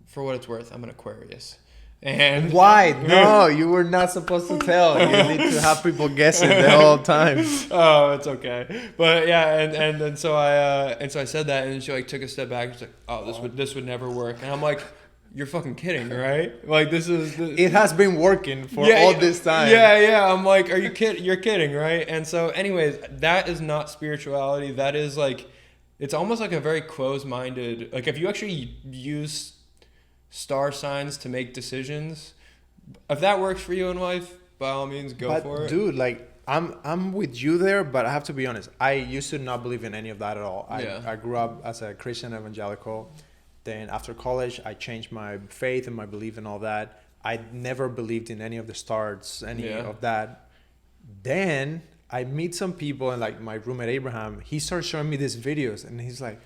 B: "For what it's worth, I'm an Aquarius." And
A: why? No, you were not supposed to tell. You need to have people guessing the whole time.
B: Oh, it's okay. But yeah, and so I said that, and she like took a step back. She's like, "Oh, this would never work." And I'm like, "You're fucking kidding, right? Like
A: it has been working for all this time."
B: Yeah. I'm like, "Are you kidding? You're kidding, right?" And so, anyways, that is not spirituality. That is like, it's almost like a very closed-minded. Like if you actually use star signs to make decisions, if that works for you in life, by all means go for it.
A: Dude, like I'm with you there, but I have to be honest, I used to not believe in any of that at all. I grew up as a Christian evangelical. Then after college I changed my faith and my belief and all that. I never believed in any of the stars, of that. Then I meet some people, and like my roommate Abraham, he starts showing me these videos, and he's like,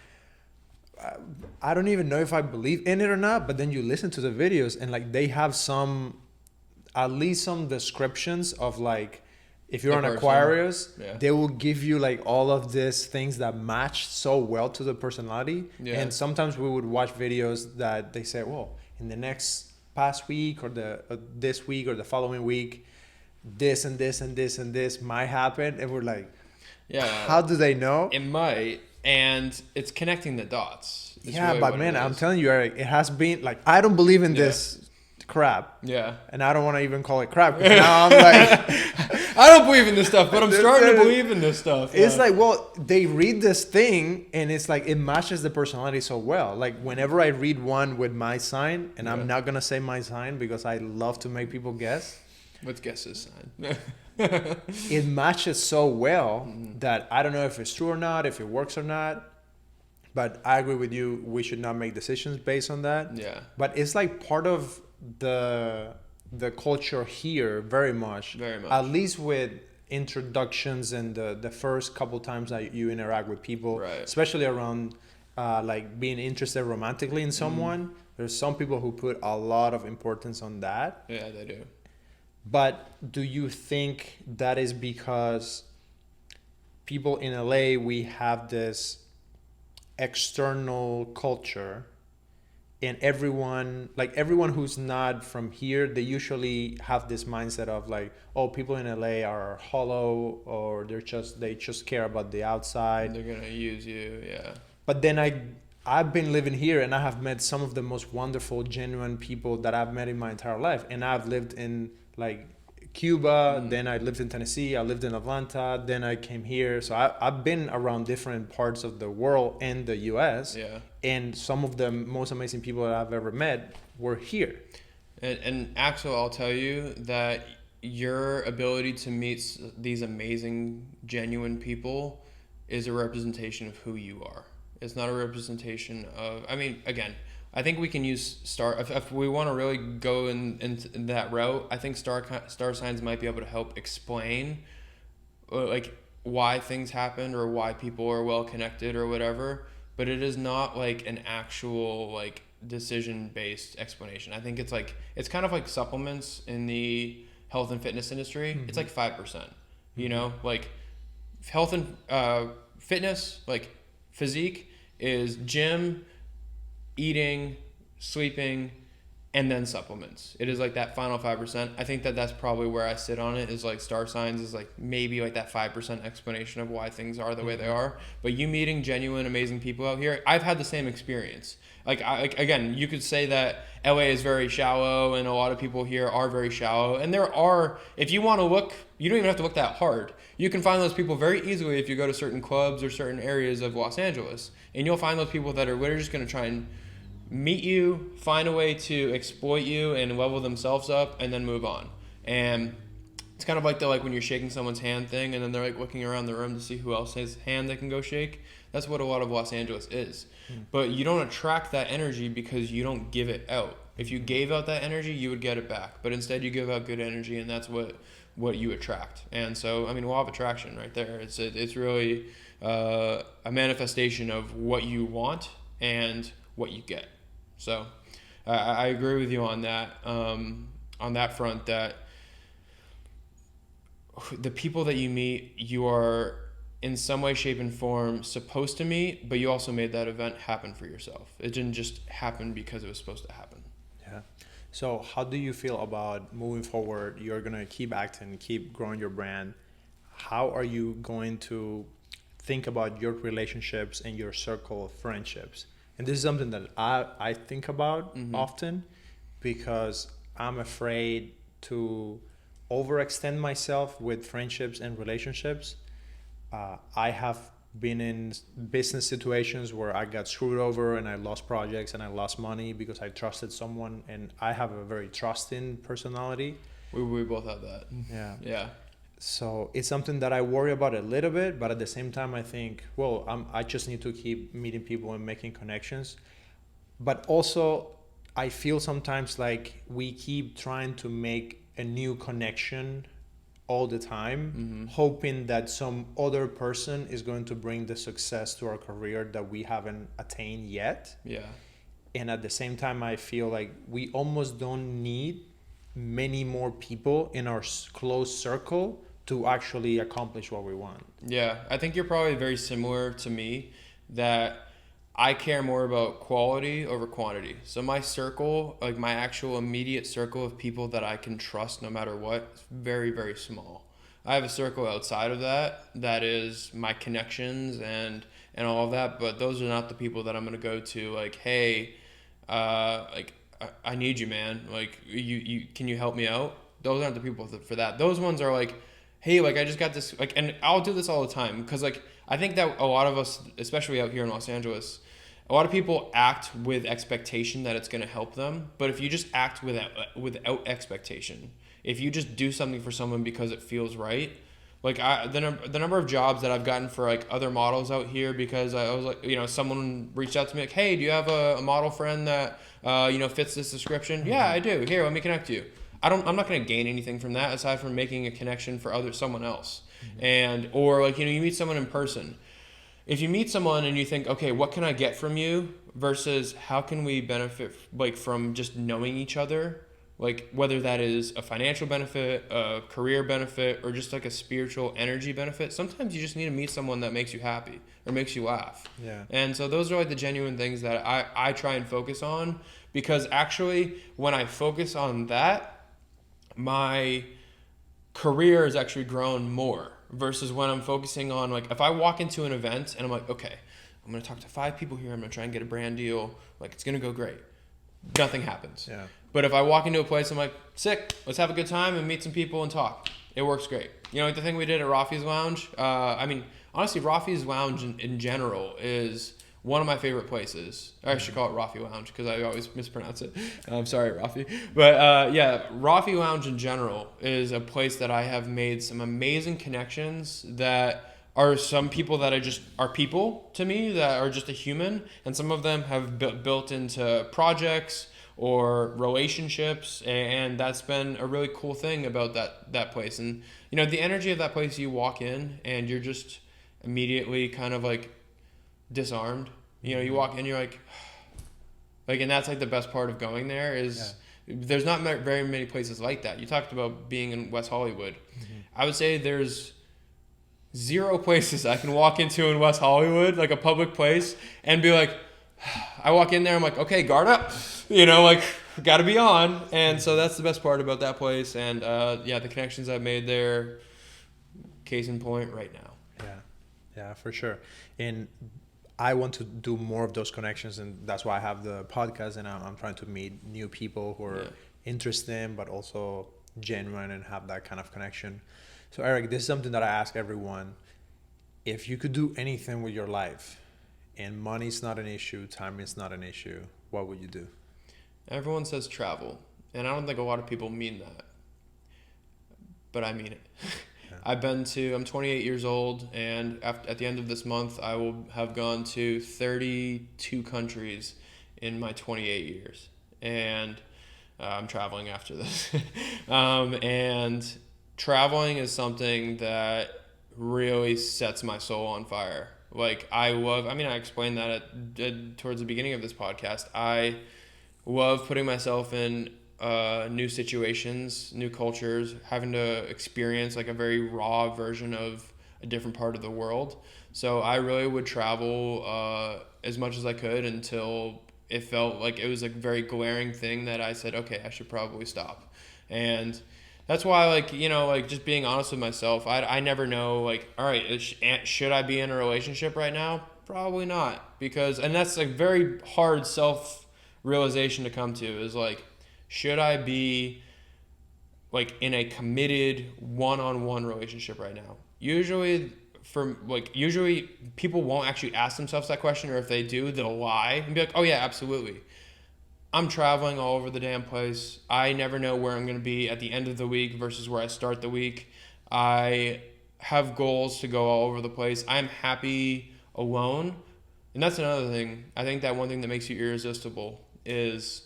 A: I don't even know if I believe in it or not, but then you listen to the videos and like they have some at least some descriptions of like, if you're
B: The
A: an
B: person.
A: Aquarius,
B: Yeah.
A: they will give you like all of these things that match so well to the personality.
B: Yeah.
A: And sometimes we would watch videos that they say, well, in the next past week or this week or the following week, this and this and this and this might happen. And we're like,
B: Yeah.
A: how do they know?
B: It might, and it's connecting the dots. It's
A: Yeah,
B: really
A: but
B: what
A: man,
B: it
A: I'm
B: is.
A: telling you, Eric, it has been like, I don't believe in
B: Yeah.
A: this crap.
B: Yeah.
A: And I don't want to even call it crap, 'cause now I'm like,
B: I don't believe in this stuff, but I'm starting to believe in this stuff.
A: it's
B: Yeah.
A: like, well, they read this thing and it's like, it matches the personality so well. Like whenever I read one with my sign, and
B: Yeah.
A: I'm not going to say my sign because I love to make people guess,
B: What's guess's sign?
A: it matches so well
B: Mm-hmm.
A: that I don't know if it's true or not, if it works or not. But I agree with you. We should not make decisions based on that.
B: Yeah.
A: But it's like part of the culture here, very much.
B: Very much.
A: At least with introductions and the first couple times that you interact with people,
B: Right.
A: especially around like being interested romantically in someone. There's some people who put a lot of importance on that.
B: Yeah, they do.
A: But do you think that is because people in LA, we have this external culture, and everyone who's not from here, they usually have this mindset of like, oh, people in LA are hollow, or they just care about the outside.
B: They're gonna use you. Yeah.
A: But then I've been living here and I have met some of the most wonderful, genuine people that I've met in my entire life. And I've lived in like Cuba, then I lived in Tennessee, I lived in Atlanta, then I came here. So I've been around different parts of the world and the US.
B: Yeah.
A: And some of the most amazing people that I've ever met were here.
B: And Axel, I'll tell you that your ability to meet these amazing, genuine people is a representation of who you are. It's not a representation of, I mean, again, I think we can use if we want to really go in that route, I think star signs might be able to help explain like why things happen or why people are well connected or whatever, but it is not like an actual like decision based explanation. I think it's kind of like supplements in the health and fitness industry.
A: Mm-hmm.
B: It's like 5%, you know, like health and fitness, like physique is gym, eating, sleeping, and then supplements. It is like that final 5%. I think that's probably where I sit on it, is like star signs is like maybe like that 5% explanation of why things are the way they are. But you meeting genuine, amazing people out here, I've had the same experience. Like again, you could say that LA is very shallow and a lot of people here are very shallow. And there are, if you want to look, you don't even have to look that hard. You can find those people very easily if you go to certain clubs or certain areas of Los Angeles. And you'll find those people that are literally just going to try and meet you, find a way to exploit you and level themselves up, and then move on. And it's kind of like when you're shaking someone's hand thing, and then they're like looking around the room to see who else's hand they can go shake. That's what a lot of Los Angeles is. But you don't attract that energy because you don't give it out. If you gave out that energy, you would get it back. But instead, you give out good energy, and that's what you attract. And so, I mean, law of attraction right there. It's really a manifestation of what you want and what you get. So I agree with you on that front, that the people that you meet, you are in some way, shape, and form supposed to meet, but you also made that event happen for yourself. It didn't just happen because it was supposed to happen.
A: Yeah. So how do you feel about moving forward? You're going to keep acting, keep growing your brand. How are you going to think about your relationships and your circle of friendships? And this is something that I think about often, because I'm afraid to overextend myself with friendships and relationships. I have been in business situations where I got screwed over and I lost projects and I lost money because I trusted someone, and I have a very trusting personality.
B: We both have that.
A: Yeah.
B: Yeah.
A: So it's something that I worry about a little bit, but at the same time, I think, well, I just need to keep meeting people and making connections. But also, I feel sometimes like we keep trying to make a new connection all the time, hoping that some other person is going to bring the success to our career that we haven't attained yet.
B: Yeah.
A: And at the same time, I feel like we almost don't need many more people in our close circle to actually accomplish what we want.
B: Yeah, I think you're probably very similar to me, that I care more about quality over quantity. So my circle, like my actual immediate circle of people that I can trust no matter what, is very, very small. I have a circle outside of that is my connections and all of that, but those are not the people that I'm gonna go to like, hey, like I need you, man. Like you can you help me out? Those aren't the people for that. Those ones are like, hey, like I just got this, like, and I'll do this all the time because like I think that a lot of us, especially out here in Los Angeles, a lot of people act with expectation that it's going to help them. But if you just act without expectation, if you just do something for someone because it feels right, like the number of jobs that I've gotten for like other models out here because I was like, you know, someone reached out to me like, hey, do you have a model friend that you know fits this description? Mm-hmm. Yeah, I do. Here, let me connect you. I'm not going to gain anything from that aside from making a connection for someone else. Mm-hmm. And or like, you know, you meet someone in person. If you meet someone and you think, okay, what can I get from you versus how can we benefit like from just knowing each other, like whether that is a financial benefit, a career benefit, or just like a spiritual energy benefit. Sometimes you just need to meet someone that makes you happy or makes you laugh.
A: Yeah.
B: And so those are like the genuine things that I try and focus on, because actually when I focus on that, my career has actually grown more versus when I'm focusing on like, if I walk into an event and I'm like, okay, I'm going to talk to 5 people here. I'm going to try and get a brand deal. Like it's going to go great. Nothing happens.
A: Yeah.
B: But if I walk into a place, I'm like, sick, let's have a good time and meet some people and talk. It works great. You know, like the thing we did at Rafi's Lounge. I mean, honestly, Rafi's Lounge in general is one of my favorite places. I should call it Rafi Lounge because I always mispronounce it. I'm sorry, Rafi. But yeah, Rafi Lounge in general is a place that I have made some amazing connections that are some people that are people to me that are just a human. And some of them have built into projects or relationships. And that's been a really cool thing about that place. And, you know, the energy of that place, you walk in and you're just immediately kind of like disarmed. You know, you walk in, you're like, and that's like the best part of going there is there's not very many places like that. You talked about being in West Hollywood. Mm-hmm. I would say there's 0 places I can walk into in West Hollywood, like a public place, and be like, I walk in there, I'm like, okay, guard up, you know, like got to be on. And so that's the best part about that place. And yeah, the connections I've made there, case in point right now.
A: Yeah, for sure. And I want to do more of those connections, and that's why I have the podcast, and I'm trying to meet new people who are interesting but also genuine and have that kind of connection. So Eric, this is something that I ask everyone. If you could do anything with your life and money's not an issue, time is not an issue, what would you do?
B: Everyone says travel, and I don't think a lot of people mean that, but I mean it. I'm 28 years old, and at the end of this month, I will have gone to 32 countries in my 28 years. And I'm traveling after this. And traveling is something that really sets my soul on fire. Like, I explained that towards the beginning of this podcast. I love putting myself in new situations, new cultures, having to experience like a very raw version of a different part of the world. So I really would travel as much as I could until it felt like it was a very glaring thing that I said, okay, I should probably stop. And that's why, like, you know, like just being honest with myself, I never know, like, all right, should I be in a relationship right now? Probably not, and that's like very hard self-realization to come to is like, should I be like in a committed one-on-one relationship right now? Usually people won't actually ask themselves that question, or if they do, they'll lie and be like, oh yeah, absolutely. I'm traveling all over the damn place. I never know where I'm going to be at the end of the week versus where I start the week. I have goals to go all over the place. I'm happy alone. And that's another thing. I think that one thing that makes you irresistible is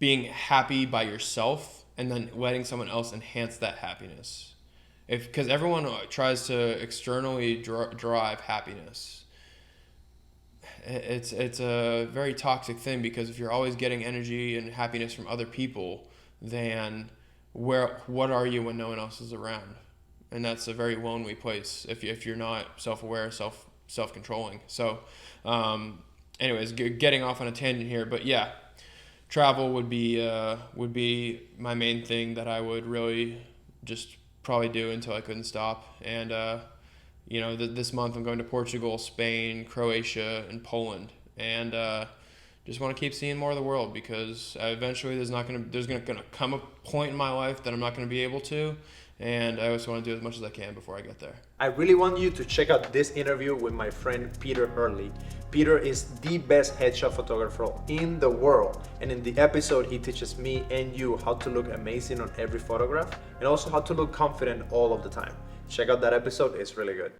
B: being happy by yourself and then letting someone else enhance that happiness. Because everyone tries to externally drive happiness. It's a very toxic thing, because if you're always getting energy and happiness from other people, than what are you when no one else is around? And that's a very lonely place if you're not self-aware, self-controlling. So, anyways, getting off on a tangent here, but yeah, travel would be my main thing that I would really just probably do until I couldn't stop. And this month I'm going to Portugal, Spain, Croatia, and Poland, and just want to keep seeing more of the world, because eventually there's gonna come a point in my life that I'm not gonna be able to, and I always want to do as much as I can before I get there.
A: I really want you to check out this interview with my friend Peter Hurley. Peter is the best headshot photographer in the world, and in the episode he teaches me and you how to look amazing on every photograph, and also how to look confident all of the time. Check out that episode, it's really good.